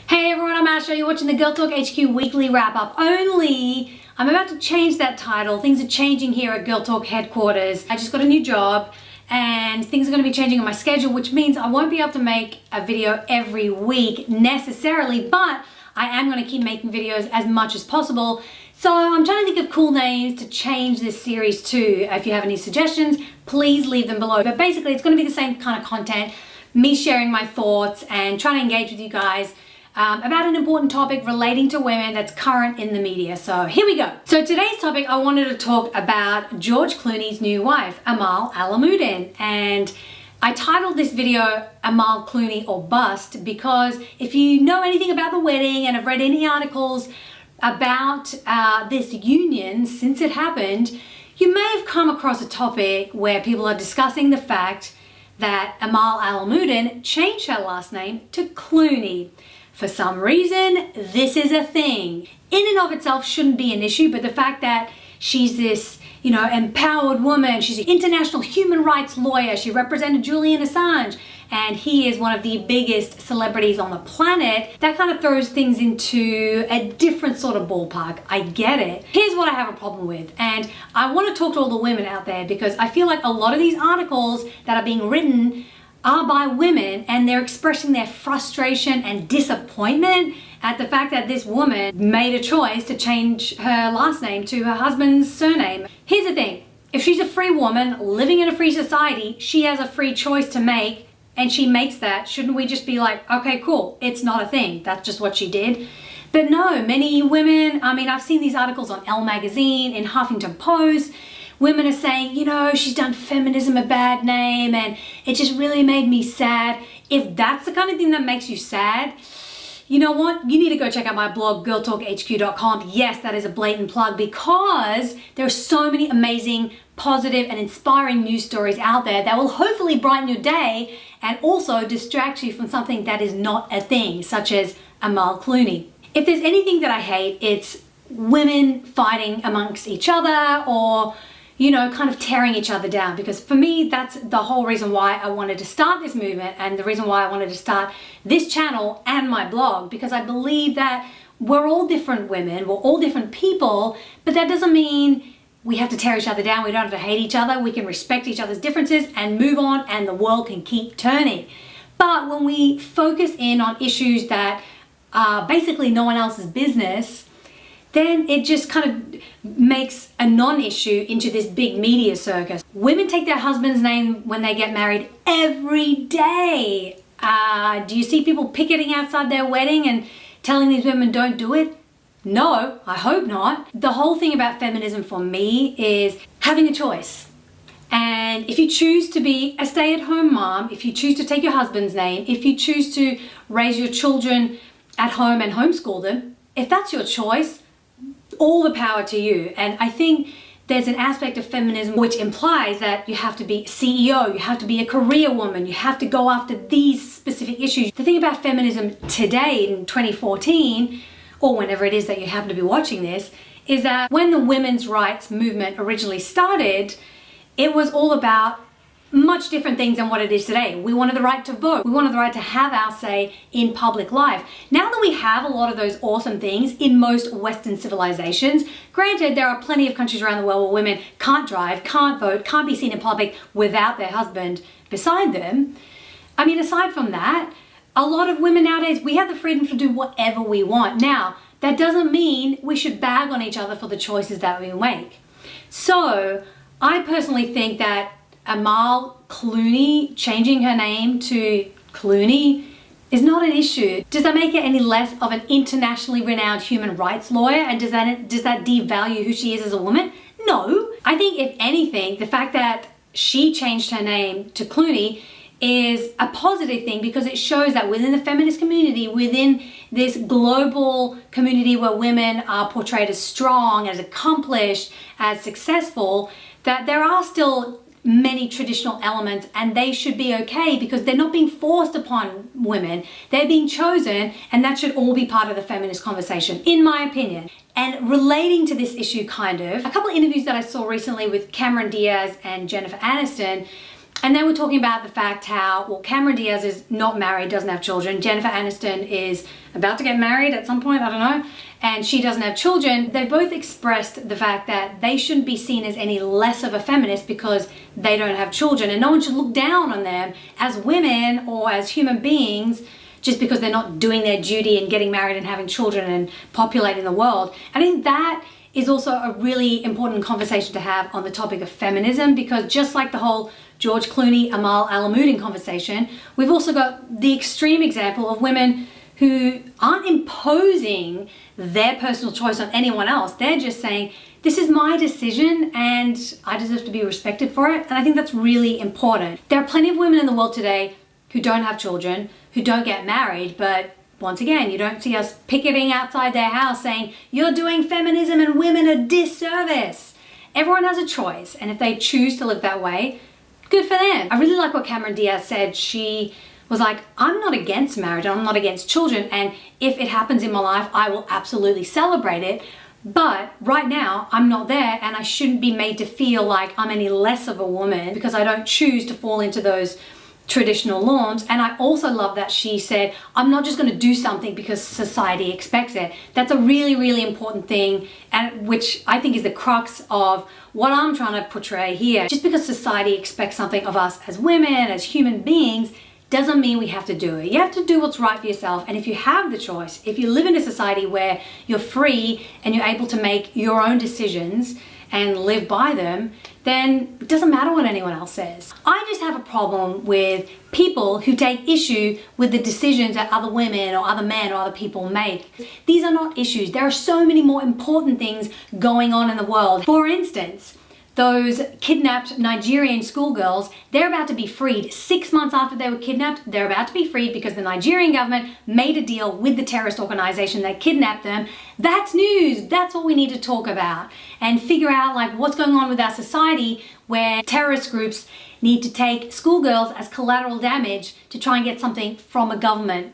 Hey everyone, I'm Asha. You're watching the Girl Talk HQ weekly wrap up. Only I'm about to change that title. Things are changing here at Girl Talk headquarters. I just got a new job and things are going to be changing on my schedule, which means I won't be able to make a video every week necessarily, but I am going to keep making videos as much as possible. So I'm trying to think of cool names to change this series to. If you have any suggestions, please leave them below. But basically it's going to be the same kind of content, me sharing my thoughts and trying to engage with you guys about an important topic relating to women that's current in the media. So here we go. So today's topic, I wanted to talk about George Clooney's new wife, Amal Alamuddin. And I titled this video Amal Clooney or Bust because if you know anything about the wedding and have read any articles about this union since it happened, you may have come across a topic where people are discussing the fact that Amal Alamuddin changed her last name to Clooney. For some reason, this is a thing. In and of itself shouldn't be an issue, but the fact that she's this, empowered woman, she's an international human rights lawyer, she represented Julian Assange, and he is one of the biggest celebrities on the planet, that kind of throws things into a different sort of ballpark. I get it. Here's what I have a problem with, and I want to talk to all the women out there because I feel like a lot of these articles that are being written are by women and they're expressing their frustration and disappointment at the fact that this woman made a choice to change her last name to her husband's surname. Here's the thing, if she's a free woman living in a free society, she has a free choice to make and she makes that. Shouldn't we just be like, okay, cool, it's not a thing, that's just what she did? But no, many women, I've seen these articles on Elle magazine, in Huffington Post. Women are saying, she's done feminism a bad name and it just really made me sad. If that's the kind of thing that makes you sad, you know what? You need to go check out my blog, girltalkhq.com. Yes, that is a blatant plug because there are so many amazing, positive and inspiring news stories out there that will hopefully brighten your day and also distract you from something that is not a thing, such as Amal Clooney. If there's anything that I hate, it's women fighting amongst each other or kind of tearing each other down, because for me, that's the whole reason why I wanted to start this movement and the reason why I wanted to start this channel and my blog, because I believe that we're all different women, we're all different people, but that doesn't mean we have to tear each other down, we don't have to hate each other, we can respect each other's differences and move on and the world can keep turning. But when we focus in on issues that are basically no one else's business, then it just kind of makes a non-issue into this big media circus. Women take their husband's name when they get married every day. Do you see people picketing outside their wedding and telling these women don't do it? No, I hope not. The whole thing about feminism for me is having a choice. And if you choose to be a stay-at-home mom, if you choose to take your husband's name, if you choose to raise your children at home and homeschool them, if that's your choice, all the power to you. And I think there's an aspect of feminism which implies that you have to be a CEO, you have to be a career woman, you have to go after these specific issues. The thing about feminism today in 2014, or whenever it is that you happen to be watching this, is that when the women's rights movement originally started, it was all about much different things than what it is today. We wanted the right to vote. We wanted the right to have our say in public life. Now that we have a lot of those awesome things in most Western civilizations, granted there are plenty of countries around the world where women can't drive, can't vote, can't be seen in public without their husband beside them. Aside from that, a lot of women nowadays, we have the freedom to do whatever we want. Now, that doesn't mean we should bag on each other for the choices that we make. So, I personally think that Amal Clooney changing her name to Clooney is not an issue. Does that make her any less of an internationally renowned human rights lawyer? And does that devalue who she is as a woman? No. I think if anything, the fact that she changed her name to Clooney is a positive thing because it shows that within the feminist community, within this global community where women are portrayed as strong, as accomplished, as successful, that there are still many traditional elements and they should be okay because they're not being forced upon women, they're being chosen, and that should all be part of the feminist conversation, in my opinion. And relating to this issue a couple of interviews that I saw recently with Cameron Diaz and Jennifer Aniston, And then we're talking about the fact how, well, Cameron Diaz is not married, doesn't have children. Jennifer Aniston is about to get married at some point, I don't know, and she doesn't have children. They both expressed the fact that they shouldn't be seen as any less of a feminist because they don't have children, and no one should look down on them as women or as human beings just because they're not doing their duty and getting married and having children and populating the world. I think that is also a really important conversation to have on the topic of feminism, because just like the whole George Clooney, Amal Alamuddin conversation, we've also got the extreme example of women who aren't imposing their personal choice on anyone else. They're just saying, this is my decision and I deserve to be respected for it. And I think that's really important. There are plenty of women in the world today who don't have children, who don't get married, but once again, you don't see us picketing outside their house saying, you're doing feminism and women a disservice. Everyone has a choice, and if they choose to live that way, good for them. I really like what Cameron Diaz said. She was like, I'm not against marriage, I'm not against children, and if it happens in my life, I will absolutely celebrate it. But right now, I'm not there, and I shouldn't be made to feel like I'm any less of a woman because I don't choose to fall into those traditional norms. And I also love that she said, I'm not just going to do something because society expects it. That's a really, really important thing, and which I think is the crux of what I'm trying to portray here. Just because society expects something of us as women, as human beings, doesn't mean we have to do it. You have to do what's right for yourself. And if you have the choice, if you live in a society where you're free and you're able to make your own decisions and live by them, then it doesn't matter what anyone else says. I just have a problem with people who take issue with the decisions that other women or other men or other people make. These are not issues. There are so many more important things going on in the world. For instance, those kidnapped Nigerian schoolgirls, they're about to be freed. 6 months after they were kidnapped, they're about to be freed because the Nigerian government made a deal with the terrorist organization that kidnapped them. That's news. That's what we need to talk about and figure out like what's going on with our society where terrorist groups need to take schoolgirls as collateral damage to try and get something from a government.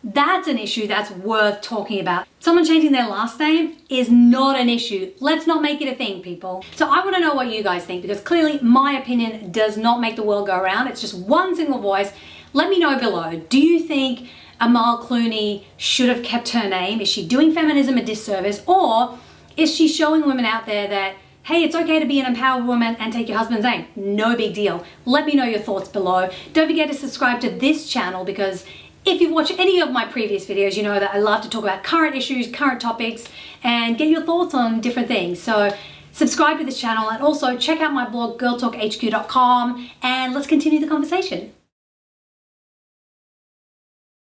That's an issue that's worth talking about. Someone changing their last name is not an issue. Let's not make it a thing, people. So I want to know what you guys think, because clearly my opinion does not make the world go around. It's just one single voice. Let me know below. Do you think Amal Clooney should have kept her name? Is she doing feminism a disservice? Or is she showing women out there that, hey, it's okay to be an empowered woman and take your husband's name? No big deal. Let me know your thoughts below. Don't forget to subscribe to this channel, because if you've watched any of my previous videos, you know that I love to talk about current issues, current topics, and get your thoughts on different things. So subscribe to this channel, and also check out my blog, girltalkhq.com, and let's continue the conversation.